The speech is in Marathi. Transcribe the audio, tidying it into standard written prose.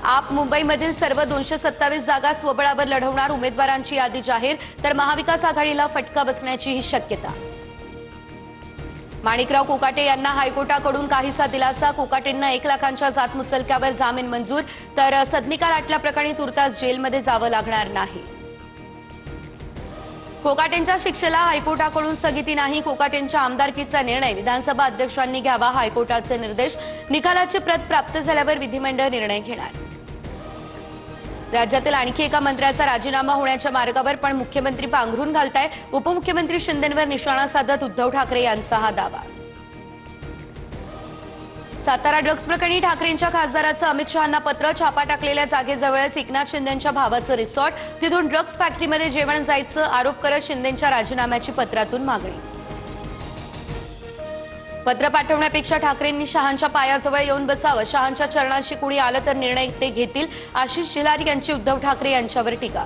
आप मुंबईमधील सर्व 227 जागा स्वबळावर लढवणार, उमेदवारांची यादी जाहीर, तर महाविकास आघाडीला फटका बसण्याचीही शक्यता। माणिकराव कोकाटे यांना हायकोर्टाकडून काहीसा दिलासा, कोकाटेंना 1 लाखांच्या जात मुचलक्यावर जामीन मंजूर, तर सदनिका लाटल्याप्रकरणी तुर्तास जेलमध्ये जावं लागणार नाही। कोकाटेंच्या शिक्षेला हायकोर्टाकडून स्थगिती नाही, कोकाटेंच्या आमदारकीचा निर्णय विधानसभा अध्यक्षांनी घ्यावा, हायकोर्टाचे निर्देश, निकालाची प्रत प्राप्त झाल्यावर विधिमंडळ निर्णय घेणार। राज्यातील आणखी एका मंत्र्याचा राजीनामा होण्याच्या मार्गावर, पण मुख्यमंत्री पांघरून घालताय, उपमुख्यमंत्री शिंदेंवर निशाणा साधत उद्धव ठाकरे यांचा हा दावा। सातारा ड्रग्ज प्रकरणी ठाकरेंच्या खासदाराचं अमित शहांना पत्र, छापा टाकलेल्या जागेजवळच एकनाथ शिंदेंच्या भावाचं रिसॉर्ट, तिथून ड्रग्ज फॅक्टरीमध्ये जेवण जायचं, आरोप करत शिंदेंच्या राजीनाम्याची पत्रातून मागणी। पत्र पाठवण्यापेक्षा ठाकरेंनी शहांच्या पायाजवळ येऊन बसावं, शहांच्या चरणांशी कुणी आलं तर निर्णय ते घेतील, आशिष झिलारी यांची उद्धव ठाकरे यांच्यावर टीका।